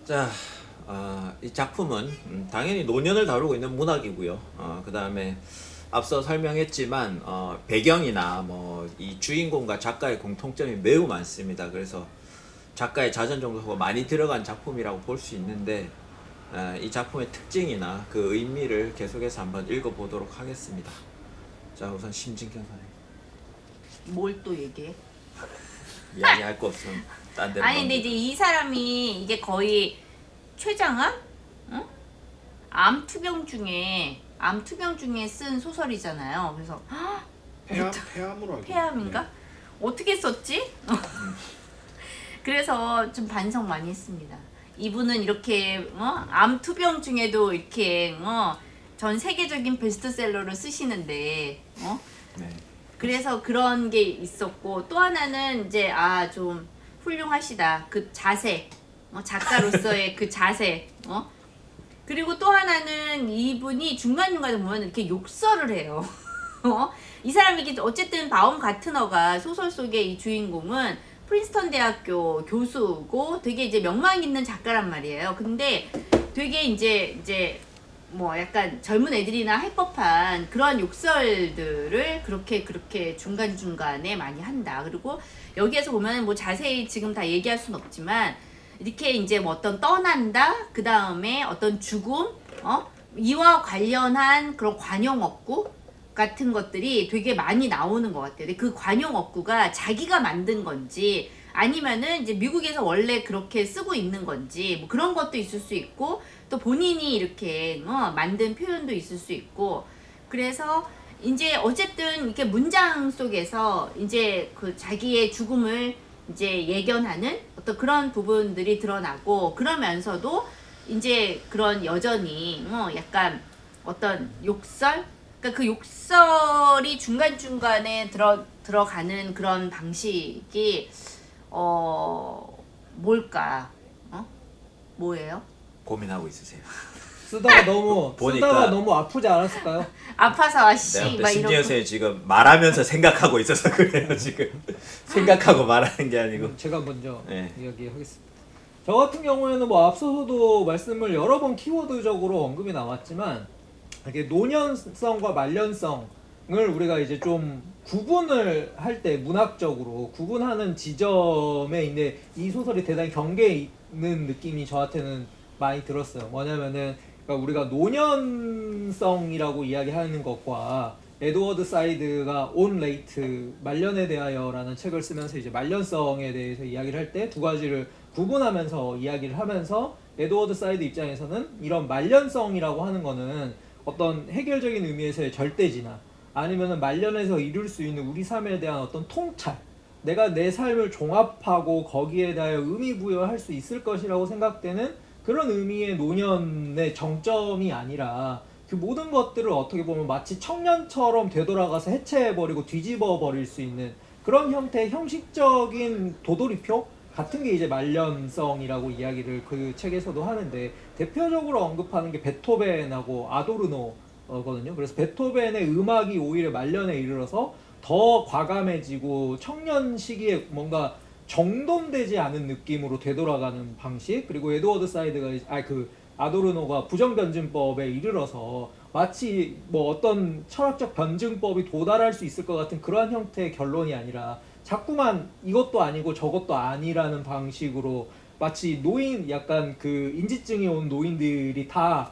자, 이 작품은 당연히 노년을 다루고 있는 문학이고요. 그 다음에 앞서 설명했지만 배경이나 뭐 이 주인공과 작가의 공통점이 매우 많습니다. 그래서 작가의 자전 정도가 많이 들어간 작품이라고 볼 수 있는데 이 작품의 특징이나 그 의미를 계속해서 한번 읽어보도록 하겠습니다. 자, 우선 심진경 선생님. 뭘 또 얘기해? 이야기할 거 없으면 딴 데로 아니 근데 이제 이 사람이 이게 거의 최장암? 응? 암 투병 중에 쓴 소설이잖아요. 그래서 폐암으로 알고 폐암인가? 네. 어떻게 썼지? 그래서 좀 반성 많이 했습니다. 이분은 이렇게 암 투병 중에도 이렇게 전 세계적인 베스트셀러를 쓰시는데 네. 그래서 그런 게 있었고, 또 하나는 이제 좀 훌륭하시다. 그 자세, 작가로서의 그 자세. 그리고 또 하나는 이분이 중간중간에 보면 이렇게 욕설을 해요. 이 사람이 이게 어쨌든 바움가트너가 소설 속의 이 주인공은 프린스턴 대학교 교수고 되게 이제 명망 있는 작가란 말이에요. 근데 되게 이제 뭐 약간 젊은 애들이나 할 법한 그런 욕설들을 그렇게 중간중간에 많이 한다. 그리고 여기에서 보면 뭐 자세히 지금 다 얘기할 순 없지만 이렇게 이제 뭐 어떤 떠난다, 그 다음에 어떤 죽음, 이와 관련한 그런 관용어구 같은 것들이 되게 많이 나오는 것 같아요. 근데 그 관용어구가 자기가 만든 건지 아니면은 이제 미국에서 원래 그렇게 쓰고 있는 건지 뭐 그런 것도 있을 수 있고, 또 본인이 이렇게 만든 표현도 있을 수 있고, 그래서 이제 어쨌든 이렇게 문장 속에서 이제 그 자기의 죽음을 이제 예견하는 어떤 그런 부분들이 드러나고, 그러면서도 이제 그런 여전히 약간 어떤 욕설, 그러니까 그 욕설이 중간중간에 들어가는 그런 방식이 뭘까? 뭐예요? 고민하고 있으세요. 쓰다가 너무 보니까 쓰다가 너무 아프지 않았을까요? 아파서 내가 막 심지어 이러고. 선생님 지금 말하면서 생각하고 있어서 그래요. 지금 생각하고 말하는 게 아니고. 제가 먼저 네. 이야기하겠습니다. 저 같은 경우에는 뭐 앞서서도 말씀을 여러 번 키워드적으로 언급이 나왔지만 이렇게 노년성과 말년성을 우리가 이제 좀 구분을 할 때 문학적으로 구분하는 지점에 있는데, 이 소설이 대단히 경계에 있는 느낌이 저한테는 많이 들었어요. 뭐냐면은 그러니까 우리가 노년성이라고 이야기하는 것과 에드워드 사이드가 온 레이트 말년에 대하여라는 책을 쓰면서 이제 말년성에 대해서 이야기를 할 때 두 가지를 구분하면서 이야기를 하면서, 에드워드 사이드 입장에서는 이런 말년성이라고 하는 거는 어떤 해결적인 의미에서의 절대지나 아니면은 말년에서 이룰 수 있는 우리 삶에 대한 어떤 통찰, 내가 내 삶을 종합하고 거기에 대하여 의미 부여할 수 있을 것이라고 생각되는 그런 의미의 노년의 정점이 아니라, 그 모든 것들을 어떻게 보면 마치 청년처럼 되돌아가서 해체해버리고 뒤집어버릴 수 있는 그런 형태의 형식적인 도돌이표 같은 게 이제 말년성이라고 이야기를 그 책에서도 하는데, 대표적으로 언급하는 게 베토벤하고 아도르노거든요. 그래서 베토벤의 음악이 오히려 말년에 이르러서 더 과감해지고 청년 시기에 뭔가 정돈되지 않은 느낌으로 되돌아가는 방식, 그리고 에드워드 사이드가 아도르노가 부정변증법에 이르러서 마치 뭐 어떤 철학적 변증법이 도달할 수 있을 것 같은 그러한 형태의 결론이 아니라 자꾸만 이것도 아니고 저것도 아니라는 방식으로 마치 노인, 약간 그 인지증이 온 노인들이 다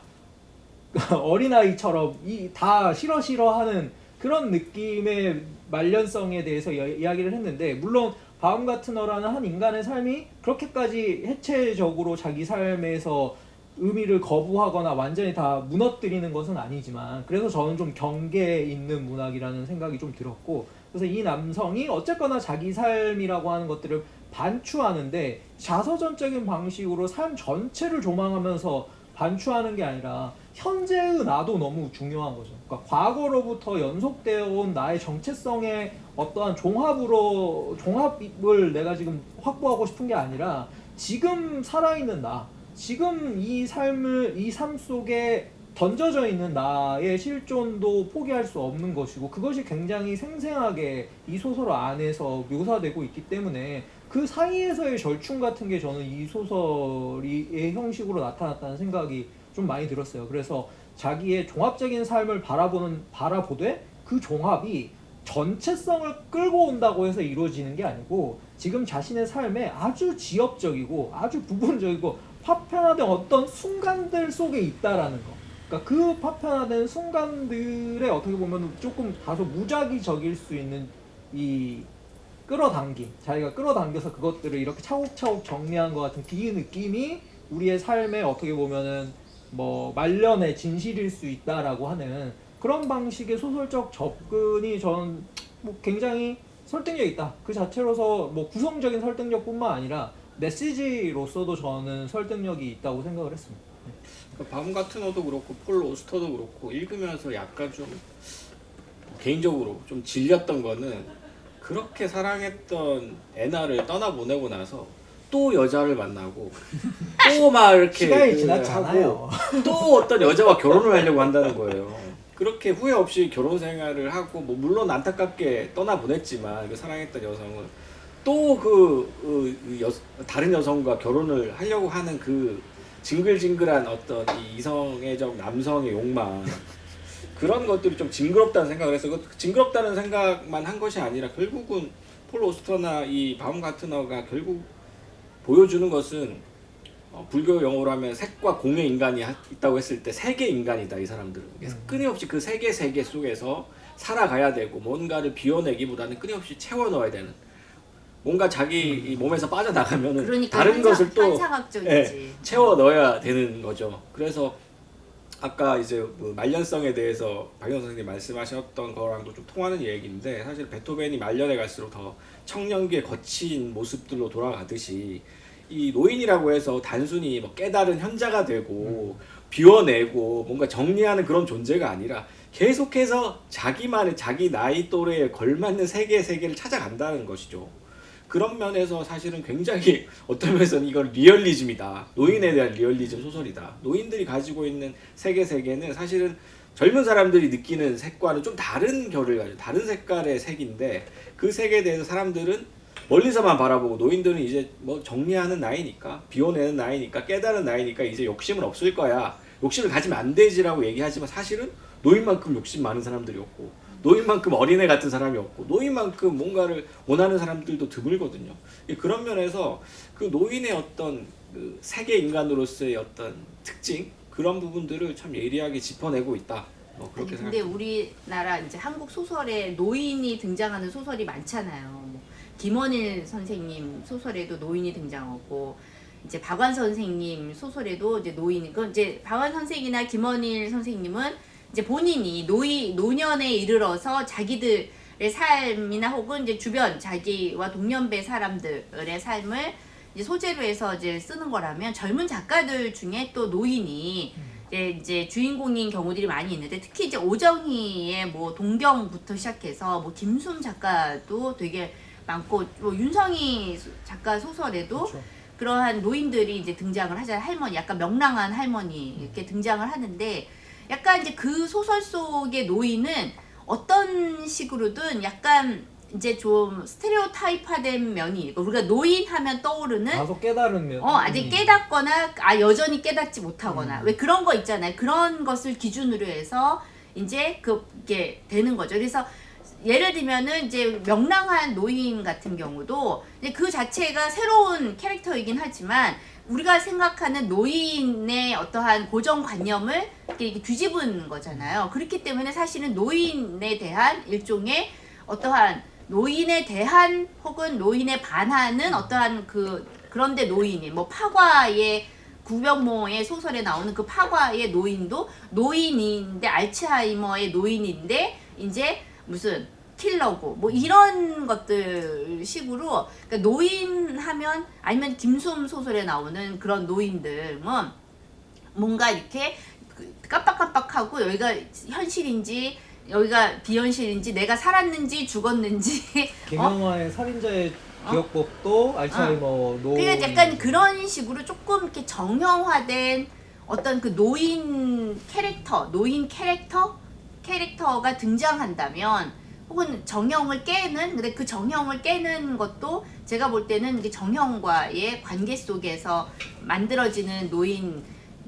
어린아이처럼 다 싫어하는 그런 느낌의 말년성에 대해서 이야기를 했는데, 물론 바움가트너라는 한 인간의 삶이 그렇게까지 해체적으로 자기 삶에서 의미를 거부하거나 완전히 다 무너뜨리는 것은 아니지만, 그래서 저는 좀 경계에 있는 문학이라는 생각이 좀 들었고, 그래서 이 남성이 어쨌거나 자기 삶이라고 하는 것들을 반추하는데 자서전적인 방식으로 삶 전체를 조망하면서 반추하는 게 아니라 현재의 나도 너무 중요한 거죠. 그러니까 과거로부터 연속되어 온 나의 정체성의 어떠한 종합을 내가 지금 확보하고 싶은 게 아니라 지금 살아있는 나, 지금 이 삶 속에 던져져 있는 나의 실존도 포기할 수 없는 것이고 그것이 굉장히 생생하게 이 소설 안에서 묘사되고 있기 때문에 그 사이에서의 절충 같은 게 저는 이 소설의 형식으로 나타났다는 생각이 좀 많이 들었어요. 그래서 자기의 종합적인 삶을 바라보되 그 종합이 전체성을 끌고 온다고 해서 이루어지는 게 아니고 지금 자신의 삶에 아주 지엽적이고 아주 부분적이고 파편화된 어떤 순간들 속에 있다라는 거. 그러니까 그 파편화된 순간들에 어떻게 보면 조금 다소 무작위적일 수 있는 이 끌어당김, 자기가 끌어당겨서 그것들을 이렇게 차곡차곡 정리한 것 같은 그 느낌이 우리의 삶에 어떻게 보면은 뭐 말년의 진실일 수 있다라고 하는 그런 방식의 소설적 접근이 전 뭐 굉장히 설득력 있다. 그 자체로서 뭐 구성적인 설득력뿐만 아니라 메시지로서도 저는 설득력이 있다고 생각을 했습니다. 그러니까 밤 같은 어도 그렇고 폴 오스터도 그렇고 읽으면서 약간 좀 개인적으로 좀 질렸던 거는 그렇게 사랑했던 애나를 떠나보내고 나서 또 여자를 만나고 또 막 이렇게 시간이 지났잖아요. 하고 또 어떤 여자와 결혼을 하려고 한다는 거예요. 그렇게 후회 없이 결혼 생활을 하고 뭐 물론 안타깝게 떠나보냈지만 그 사랑했던 여성은 또 다른 여성과 결혼을 하려고 하는 그 징글징글한 어떤 이 이성애적 남성의 욕망 그런 것들이 좀 징그럽다는 생각을 해서 그 징그럽다는 생각만 한 것이 아니라 결국은 폴 오스터나 이 바움가트너가 결국 보여주는 것은 불교 용어로 하면 색과 공의 인간이 있다고 했을 때 세계 인간이다 이 사람들은. 그래서 끊임없이 그 세계 속에서 살아가야 되고 뭔가를 비워내기보다는 끊임없이 채워 넣어야 되는 뭔가 자기 이 몸에서 빠져나가면은 그러니까 다른 것을 또 환상학적이지. 채워 넣어야 되는 거죠. 그래서 아까 이제 그 말년성에 대해서 박영 선생님 말씀하셨던 거랑도 좀 통하는 얘기인데 사실 베토벤이 말년에 갈수록 더 청년기의 거친 모습들로 돌아가듯이 이 노인이라고 해서 단순히 뭐 깨달은 현자가 되고 비워내고 뭔가 정리하는 그런 존재가 아니라 계속해서 자기만의 자기 나이 또래에 걸맞는 세계를 찾아간다는 것이죠. 그런 면에서 사실은 굉장히 어떤 면에서는 이건 리얼리즘이다. 노인에 대한 리얼리즘 소설이다. 노인들이 가지고 있는 세계는 사실은 젊은 사람들이 느끼는 색과는 좀 다른 결을 가지고 다른 색깔의 색인데 그 색에 대해서 사람들은 멀리서만 바라보고 노인들은 이제 뭐 정리하는 나이니까 비워내는 나이니까 깨달은 나이니까 이제 욕심은 없을 거야. 욕심을 가지면 안 되지라고 얘기하지만 사실은 노인만큼 욕심 많은 사람들이 없고 노인만큼 어린애 같은 사람이 없고 노인만큼 뭔가를 원하는 사람들도 드물거든요. 그런 면에서 그 노인의 어떤 그 세계 인간으로서의 어떤 특징 그런 부분들을 참 예리하게 짚어내고 있다. 뭐 그렇게 근데 생각합니다. 우리나라 이제 한국 소설에 노인이 등장하는 소설이 많잖아요. 뭐 김원일 선생님 소설에도 노인이 등장하고 이제 박완 선생님 소설에도 이제 노인이 그 이제 박완 선생이나 김원일 선생님은 이제 본인이 노년에 이르러서 자기들의 삶이나 혹은 이제 주변 자기와 동년배 사람들의 삶을 이제 소재로 해서 이제 쓰는 거라면 젊은 작가들 중에 또 노인이 이제 주인공인 경우들이 많이 있는데 특히 이제 오정희의 뭐 동경부터 시작해서 뭐 김숨 작가도 되게 많고 뭐 윤성희 작가 소설에도 그렇죠. 그러한 노인들이 이제 등장을 하잖아요. 할머니, 약간 명랑한 할머니 이렇게 등장을 하는데 약간 이제 그 소설 속의 노인은 어떤 식으로든 약간 이제 좀 스테레오타입화된 면이 있고 우리가 노인 하면 떠오르는 다소 깨달은 면. 아직 깨닫거나 여전히 깨닫지 못하거나 왜 그런 거 있잖아요. 그런 것을 기준으로 해서 이제 그게 되는 거죠. 그래서 예를 들면은 이제 명랑한 노인 같은 경우도 이제 그 자체가 새로운 캐릭터이긴 하지만 우리가 생각하는 노인의 어떠한 고정관념을 이렇게 뒤집은 거잖아요. 그렇기 때문에 사실은 노인에 대한 일종의 어떠한 노인에 대한 혹은 노인에 반하는 어떠한 그런데 노인이 뭐 파과의 구병모의 소설에 나오는 그 파과의 노인도 노인인데 알츠하이머의 노인인데 이제 무슨 킬러고 뭐 이런 것들 식으로 그러니까 노인 하면 아니면 김숨 소설에 나오는 그런 노인들은 뭔가 이렇게 깜빡깜빡하고 여기가 현실인지 여기가 비현실인지 내가 살았는지 죽었는지 김영화의 살인자의 기억법도 알츠하이머 노. 그러니까 약간 그런 식으로 조금 이렇게 정형화된 어떤 그 노인 캐릭터가 등장한다면 혹은 정형을 깨는 근데 그 정형을 깨는 것도 제가 볼 때는 이게 정형과의 관계 속에서 만들어지는 노인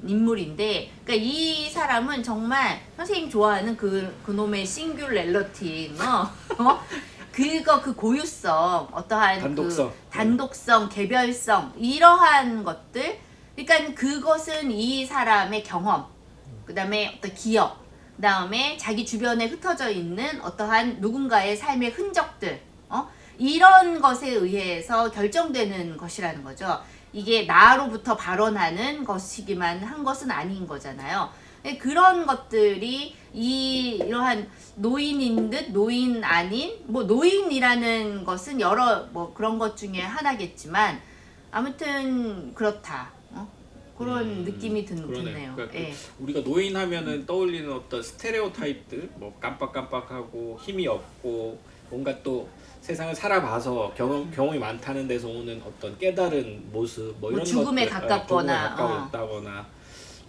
인물인데 그러니까 이 사람은 정말 선생님 좋아하는 그놈의 싱귤렐러티 그거 그 고유성 어떠한 단독성. 그 단독성 개별성 이러한 것들 그러니까 그것은 이 사람의 경험 그다음에 어떤 기억 그다음에 자기 주변에 흩어져 있는 어떠한 누군가의 삶의 흔적들 이런 것에 의해서 결정되는 것이라는 거죠. 이게 나로부터 발원하는 것이기만 한 것은 아닌 거잖아요. 그런 것들이 이러한 노인인 듯 노인 아닌 뭐 노인이라는 것은 여러 뭐 그런 것 중에 하나겠지만 아무튼 그렇다. 그런 느낌이 드네요. 그러니까 예. 우리가 노인 하면은 떠올리는 어떤 스테레오 타입들, 뭐 깜빡깜빡하고 힘이 없고 뭔가 또 세상을 살아봐서 경험이 많다는 데서 오는 어떤 깨달은 모습, 뭐 이런 죽음에 것들, 가깝거나, 죽음에 가깝다거나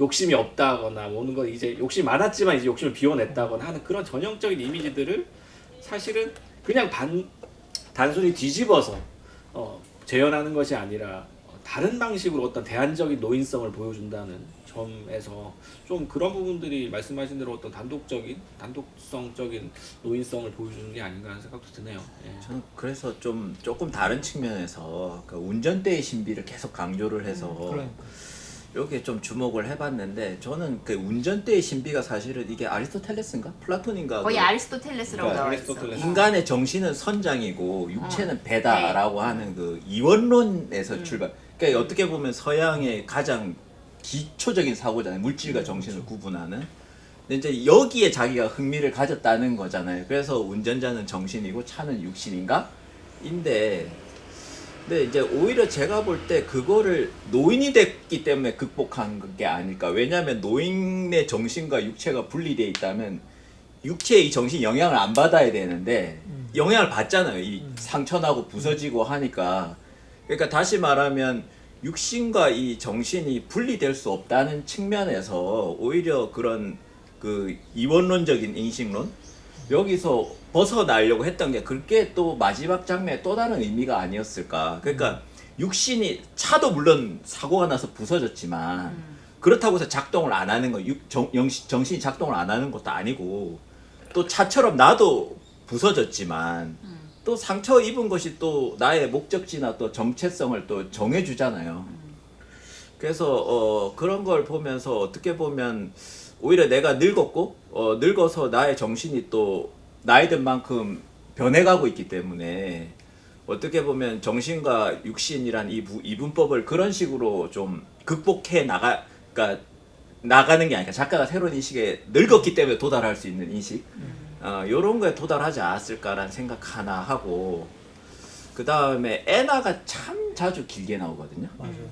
욕심이 없다거나 오는 건 이제 욕심이 많았지만 이제 욕심을 비워냈다거나 하는 그런 전형적인 이미지들을 사실은 그냥 단순히 뒤집어서 재현하는 것이 아니라 다른 방식으로 어떤 대안적인 노인성을 보여준다는 점에서 좀 그런 부분들이 말씀하신 대로 어떤 단독성적인 노인성을 보여주는 게 아닌가 하는 생각도 드네요. 예. 저는 그래서 좀 조금 다른 측면에서 그 운전대의 신비를 계속 강조를 해서 그러니까. 이렇게 좀 주목을 해봤는데 저는 그 운전대의 신비가 사실은 이게 아리스토텔레스인가 플라톤인가 거의 그 아리스토텔레스라고 그러니까 나와 있어. 아리스토텔레스. 인간의 정신은 선장이고 육체는 배다라고 하는 그 이원론에서 출발. 그러니까 어떻게 보면 서양의 가장 기초적인 사고잖아요. 물질과 정신을 구분하는. 근데 이제 여기에 자기가 흥미를 가졌다는 거잖아요. 그래서 운전자는 정신이고 차는 육신인가? 근데 이제 오히려 제가 볼 때 그거를 노인이 됐기 때문에 극복한 게 아닐까. 왜냐하면 노인의 정신과 육체가 분리되어 있다면 육체의 이 정신이 영향을 안 받아야 되는데 영향을 받잖아요. 이 상처나고 부서지고 하니까. 그러니까 다시 말하면 육신과 이 정신이 분리될 수 없다는 측면에서 오히려 그런 그 이원론적인 인식론 여기서 벗어나려고 했던 게 그렇게 또 마지막 장면에 또 다른 의미가 아니었을까. 그러니까 육신이 차도 물론 사고가 나서 부서졌지만 그렇다고 해서 작동을 안 하는 거 정신이 작동을 안 하는 것도 아니고 또 차처럼 나도 부서졌지만 또 상처 입은 것이 또 나의 목적지나 또 정체성을 또 정해주잖아요. 그래서 그런 걸 보면서 어떻게 보면 오히려 내가 늙었고 늙어서 나의 정신이 또 나이 든 만큼 변해가고 있기 때문에 어떻게 보면 정신과 육신이란 이분법을 그런 식으로 좀 극복해 나가는 게 아니라 작가가 새로운 인식에 늙었기 때문에 도달할 수 있는 인식 요런 거에 도달하지 않았을까라는 생각 하나 하고 그 다음에 애나가 참 자주 길게 나오거든요. 맞아요.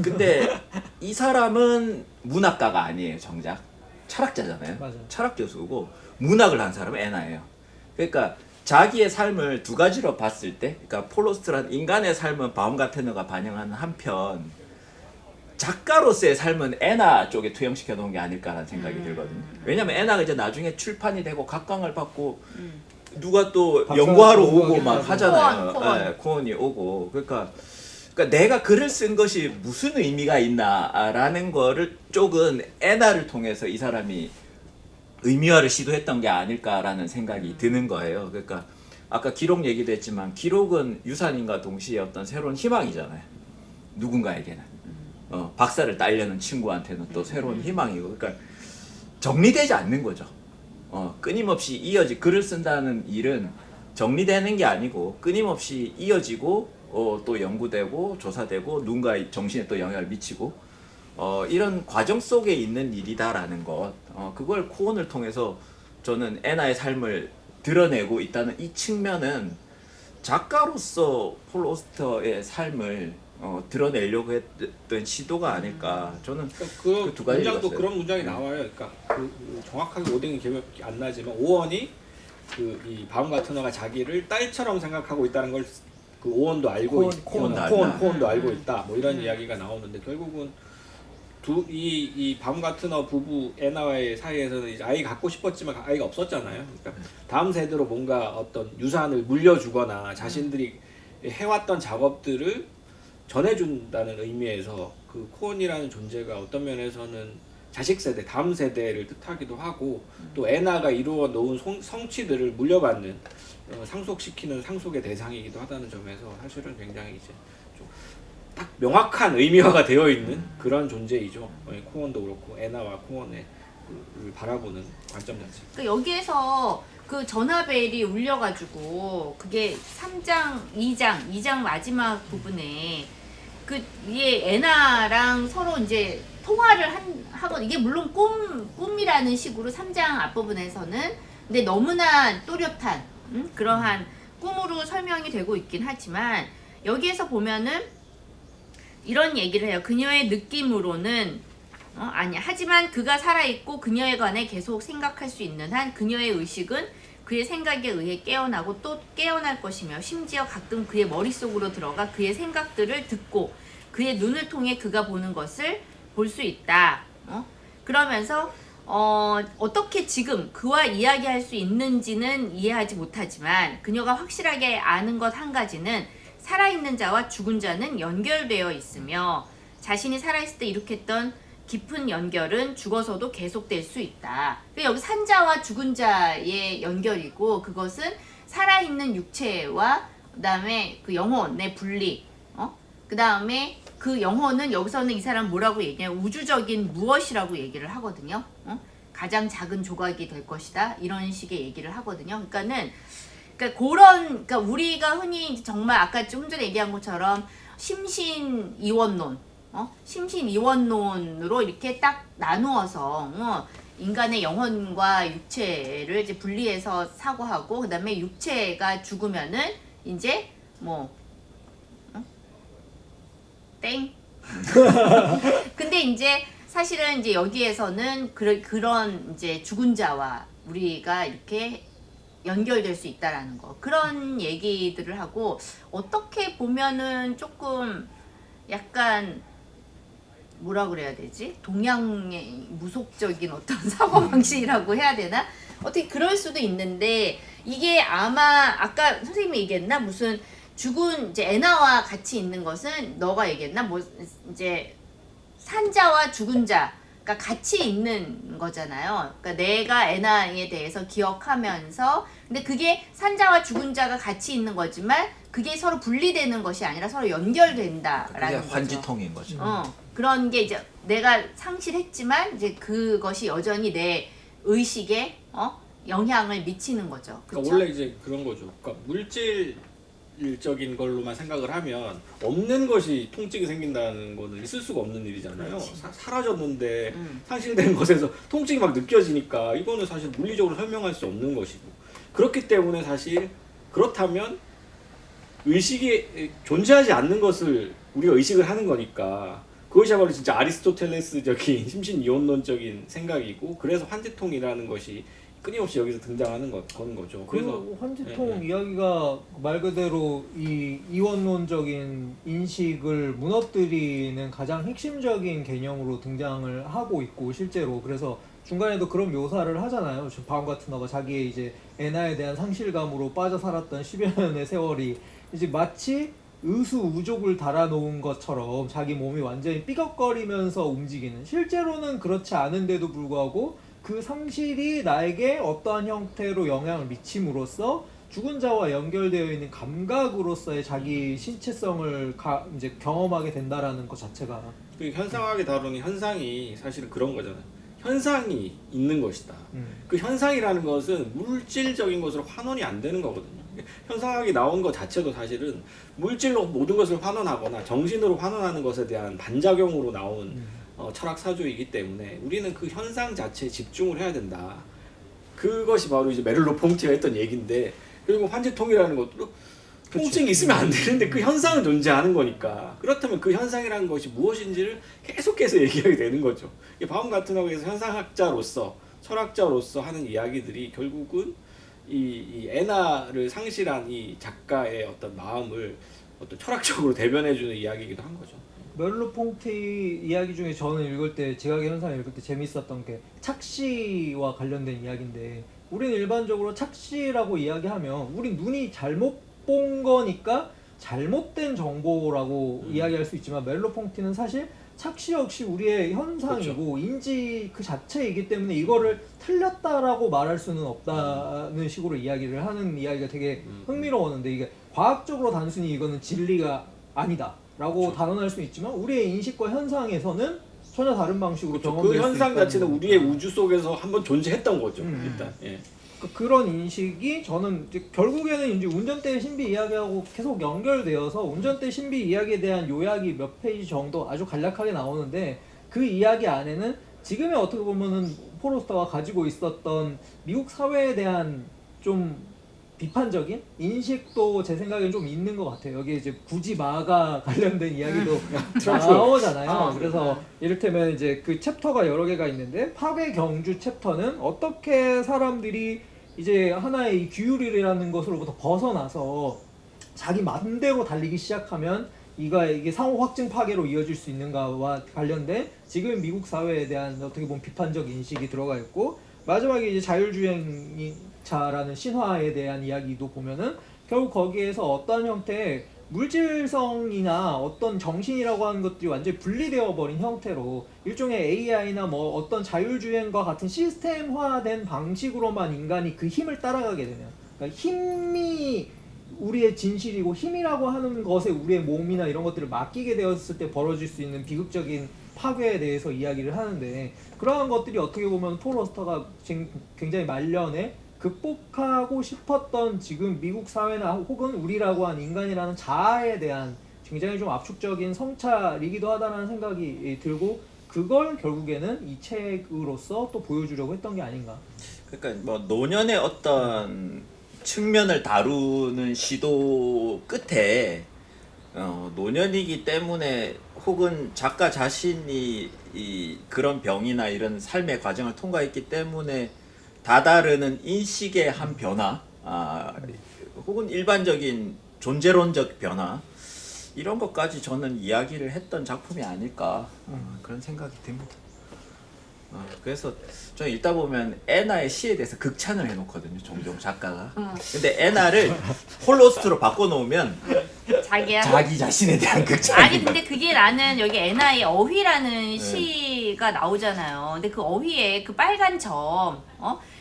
근데 이 사람은 문학가가 아니에요. 정작 철학자잖아요. 맞아요. 철학 교수고 문학을 한 사람은 애나예요. 그러니까 자기의 삶을 두 가지로 봤을 때 그러니까 폴로스트란 인간의 삶은 바움가르테너가 반영하는 한편 작가로서의 삶은 애나 쪽에 투영시켜 놓은 게 아닐까라는 생각이 들거든요. 왜냐면 애나가 이제 나중에 출판이 되고 각광을 받고 누가 또 박사 연구하러 오고 연구하긴 막 하죠. 하잖아요. 코언. 코언이 오고 그러니까 내가 글을 쓴 것이 무슨 의미가 있나라는 거를 쪽은 애나를 통해서 이 사람이 의미화를 시도했던 게 아닐까라는 생각이 드는 거예요. 그러니까 아까 기록 얘기도 했지만 기록은 유산인과 동시에 어떤 새로운 희망이잖아요. 누군가에게는. 박사를 따려는 친구한테는 또 새로운 희망이고 그러니까 정리되지 않는 거죠. 끊임없이 글을 쓴다는 일은 정리되는 게 아니고 끊임없이 이어지고 또 연구되고 조사되고 누군가의 정신에 또 영향을 미치고 이런 과정 속에 있는 일이다라는 것 그걸 코언을 통해서 저는 애나의 삶을 드러내고 있다는 이 측면은 작가로서 폴 오스터의 삶을 드러내려고 했던 시도가 아닐까 저는 그 두 가지 문장도 읽었어요. 그런 문장이 나와요. 그러니까 그 정확하게 오딩이 기억이 안 나지만 오원이 이 바움가르트너가 자기를 딸처럼 생각하고 있다는 걸 그 오원도 알고 코언도 알고 코언도 알고 있다. 뭐 이런 이야기가 나오는데 결국은 이 바움가트너 부부 애나와의 사이에서는 이제 아이 갖고 싶었지만 아이가 없었잖아요. 그러니까 다음 세대로 뭔가 어떤 유산을 물려주거나 자신들이 해왔던 작업들을 전해준다는 의미에서 그 코온이라는 존재가 어떤 면에서는 자식 세대, 다음 세대를 뜻하기도 하고 또 애나가 이루어 놓은 성취들을 물려받는 상속시키는 상속의 대상이기도 하다는 점에서 사실은 굉장히 이제 좀 딱 명확한 의미화가 되어 있는 그런 존재이죠. 코온도 그렇고 애나와 코온의 를 바라보는 관점 자체. 그러니까 여기에서 그 전화벨이 울려가지고 그게 3장, 2장 마지막 부분에 그 이게 애나랑 서로 이제 통화를 하고 이게 물론 꿈이라는 식으로 3장 앞부분에서는 근데 너무나 또렷한 그러한 꿈으로 설명이 되고 있긴 하지만 여기에서 보면은 이런 얘기를 해요. 그녀의 느낌으로는 아니야. 하지만 그가 살아있고 그녀에 관해 계속 생각할 수 있는 한 그녀의 의식은 그의 생각에 의해 깨어나고 또 깨어날 것이며 심지어 가끔 그의 머릿속으로 들어가 그의 생각들을 듣고 그의 눈을 통해 그가 보는 것을 볼 수 있다. 그러면서 어떻게 지금 그와 이야기할 수 있는지는 이해하지 못하지만 그녀가 확실하게 아는 것 한 가지는 살아있는 자와 죽은 자는 연결되어 있으며 자신이 살아있을 때 일으켰던 깊은 연결은 죽어서도 계속될 수 있다. 그러니까 여기 산자와 죽은 자의 연결이고 그것은 살아있는 육체와 그 다음에 그 영혼의 분리 그 다음에 그 영혼은 여기서는 이 사람 뭐라고 얘기해요? 우주적인 무엇이라고 얘기를 하거든요. 가장 작은 조각이 될 것이다. 이런 식의 얘기를 하거든요. 그러니까 우리가 흔히 정말 아까 좀 전에 얘기한 것처럼 심신이원론, 심신이원론으로 이렇게 딱 나누어서 인간의 영혼과 육체를 이제 분리해서 사고하고 그다음에 육체가 죽으면은 이제 땡. 근데 이제 사실은 이제 여기에서는 그런 이제 죽은 자와 우리가 이렇게 연결될 수 있다라는 거 그런 얘기들을 하고 어떻게 보면은 조금 약간 뭐라 그래야 되지? 동양의 무속적인 어떤 사고방식이라고 해야 되나? 어떻게 그럴 수도 있는데 이게 아마 아까 선생님이 얘기했나? 무슨 죽은 이제 애나와 같이 있는 것은 너가 얘기했나? 뭐 이제 산자와 죽은 자가 같이 있는 거잖아요. 그러니까 내가 애나에 대해서 기억하면서 근데 그게 산자와 죽은 자가 같이 있는 거지만 그게 서로 분리되는 것이 아니라 서로 연결된다라는 그게 거죠. 환지통인 거죠. 그런 게 이제 내가 상실했지만 이제 그것이 여전히 내 의식에 영향을 미치는 거죠. 그쵸? 그러니까 원래 이제 그런 거죠. 그러니까 물질적인 걸로만 생각을 하면 없는 것이 통증이 생긴다는 거는 있을 수가 없는 일이잖아요. 사라졌는데 상실된 것에서 통증이 막 느껴지니까 이거는 사실 물리적으로 설명할 수 없는 것이고 그렇기 때문에 사실 그렇다면 의식이 존재하지 않는 것을 우리가 의식을 하는 거니까 그것이야말로 진짜 아리스토텔레스적인 심신이원론적인 생각이고 그래서 환지통이라는 것이 끊임없이 여기서 등장하는 거는 거죠. 그래서 그 환지통 이야기가 말 그대로 이 이원론적인 인식을 무너뜨리는 가장 핵심적인 개념으로 등장을 하고 있고 실제로 그래서 중간에도 그런 묘사를 하잖아요. 바움가트너가 자기의 이제 애나에 대한 상실감으로 빠져 살았던 10여 년의 세월이 이제 마치 의수우족을 달아놓은 것처럼 자기 몸이 완전히 삐걱거리면서 움직이는 실제로는 그렇지 않은데도 불구하고 그 상실이 나에게 어떠한 형태로 영향을 미침으로써 죽은 자와 연결되어 있는 감각으로서의 자기 신체성을 이제 경험하게 된다라는 것 자체가 그 현상학에 다루는 현상이 사실은 그런 거잖아요. 현상이 있는 것이다. 그 현상이라는 것은 물질적인 것으로 환원이 안 되는 거거든요. 현상학이 나온 것 자체도 사실은 물질로 모든 것을 환원하거나 정신으로 환원하는 것에 대한 반작용으로 나온 철학 사조이기 때문에 우리는 그 현상 자체에 집중을 해야 된다. 그것이 바로 이제 메를로 퐁티가 했던 얘기인데 그리고 환지통이라는 것도 통증이 있으면 안 되는데 그 현상은 존재하는 거니까 그렇다면 그 현상이라는 것이 무엇인지를 계속해서 얘기하게 되는 거죠. 바움가트너에서 현상학자로서 철학자로서 하는 이야기들이 결국은 이 애나를 상실한 이 작가의 어떤 마음을 어떤 철학적으로 대변해주는 이야기이기도 한 거죠. 멜로퐁티 이야기 중에 저는 읽을 때 지각의 현상을 읽을 때 재밌었던 게 착시와 관련된 이야기인데 우리는 일반적으로 착시라고 이야기하면 우리 눈이 잘못 본 거니까 잘못된 정보라고 이야기할 수 있지만 멜로퐁티는 사실 착시 역시 우리의 현상이고 인지 그 자체이기 때문에 이거를 틀렸다라고 말할 수는 없다는 식으로 이야기를 하는 이야기가 되게 흥미로웠는데 이게 과학적으로 단순히 이거는 진리가 아니다 라고 단언할 수 있지만 우리의 인식과 현상에서는 전혀 다른 방식으로 그 경험될 수 현상 있다는 자체는 우리의 우주 속에서 한번 존재했던 거죠. 음. 일단. 예. 그런 인식이 저는 이제 결국에는 이제 운전대의 신비 이야기하고 계속 연결되어서 운전대 신비 이야기에 대한 요약이 몇 페이지 정도 아주 간략하게 나오는데 그 이야기 안에는 지금의 어떻게 보면은 포로스터가 가지고 있었던 미국 사회에 대한 좀 비판적인 인식도 제 생각엔 좀 있는 것 같아요. 여기 이제 굳이 마가 관련된 이야기도 나오잖아요. 그래서 이를테면 이제 그 챕터가 여러 개가 있는데 파괴 경주 챕터는 어떻게 사람들이 이제 하나의 이 규율이라는 것으로부터 벗어나서 자기 맘대로 달리기 시작하면 이게 상호 확증 파괴로 이어질 수 있는가와 관련된 지금 미국 사회에 대한 어떻게 보면 비판적 인식이 들어가 있고 마지막에 이제 자율주행차라는 신화에 대한 이야기도 보면은 결국 거기에서 어떤 형태의 물질성이나 어떤 정신이라고 하는 것들이 완전히 분리되어 버린 형태로 일종의 AI나 뭐 어떤 자율주행과 같은 시스템화된 방식으로만 인간이 그 힘을 따라가게 되면 그러니까 힘이 우리의 진실이고 힘이라고 하는 것에 우리의 몸이나 이런 것들을 맡기게 되었을 때 벌어질 수 있는 비극적인 파괴에 대해서 이야기를 하는데 그러한 것들이 어떻게 보면 포로스터가 굉장히 말년에 극복하고 싶었던 지금 미국 사회나 혹은 우리라고 한 인간이라는 자아에 대한 굉장히 좀 압축적인 성찰이기도 하다는 생각이 들고 그걸 결국에는 이 책으로서 또 보여주려고 했던 게 아닌가. 그러니까 뭐 노년의 어떤 측면을 다루는 시도 끝에 노년이기 때문에 혹은 작가 자신이 이 그런 병이나 이런 삶의 과정을 통과했기 때문에 다다르는 인식의 한 변화, 혹은 일반적인 존재론적 변화 이런 것까지 저는 이야기를 했던 작품이 아닐까 그런 생각이 듭니다. 그래서 저는 읽다 보면 애나의 시에 대해서 극찬을 해놓거든요. 종종 작가가. 근데 애나를 홀로스트로 바꿔놓으면 자기야. 자기 자신에 대한 극찬. 아니 근데 그게 나는 여기 애나의 어휘라는 시가 나오잖아요. 근데 그 어휘에 그 빨간 점,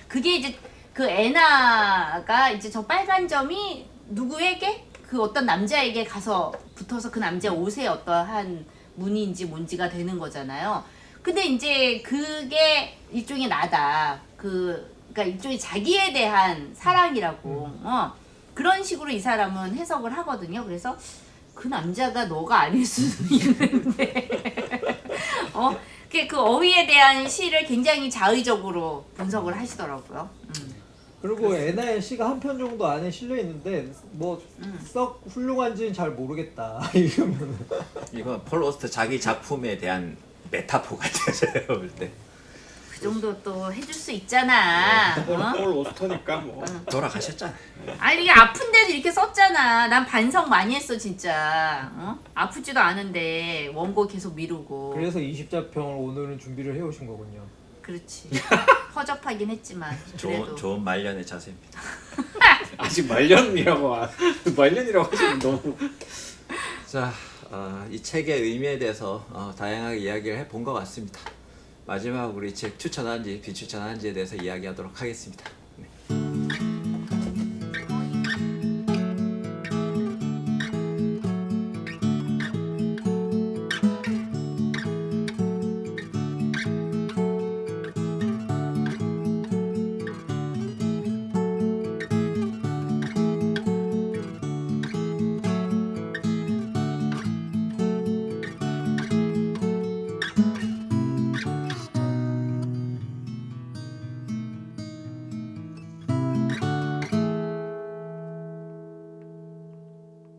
그게 이제 그 애나가 이제 저 빨간 점이 누구에게 그 어떤 남자에게 가서 붙어서 그 남자 옷에 어떠한 무늬인지 뭔지가 되는 거잖아요. 근데 이제 그게 일종의 나다. 그러니까 일종의 자기에 대한 사랑이라고. 그런 식으로 이 사람은 해석을 하거든요. 그래서 그 남자가 너가 아닐 수도 있는데, 그 어휘에 대한 시를 굉장히 자의적으로 분석을 하시더라고요. 그리고 애나의 시가 한 편 정도 안에 실려 있는데 뭐 썩 훌륭한지는 잘 모르겠다. 이러면 이건 폴 오스트 자기 작품에 대한 메타포 같아요. 제가 볼 때. 그 정도 또 해줄 수 있잖아. 폴 오스터니까 뭐. 돌아가셨잖아요. 아니 이게 아픈데도 이렇게 썼잖아. 난 반성 많이 했어 진짜. 아프지도 않은데 원고 계속 미루고. 그래서 20자평을 오늘은 준비를 해오신 거군요. 그렇지. 허접하긴 했지만 그래도. 좋은 말년의 자세입니다. 아직 말년이라고 하시면 너무. 자, 이 책의 의미에 대해서 다양하게 이야기를 해본 것 같습니다. 마지막 우리 책 추천한지 비추천한지에 대해서 이야기하도록 하겠습니다.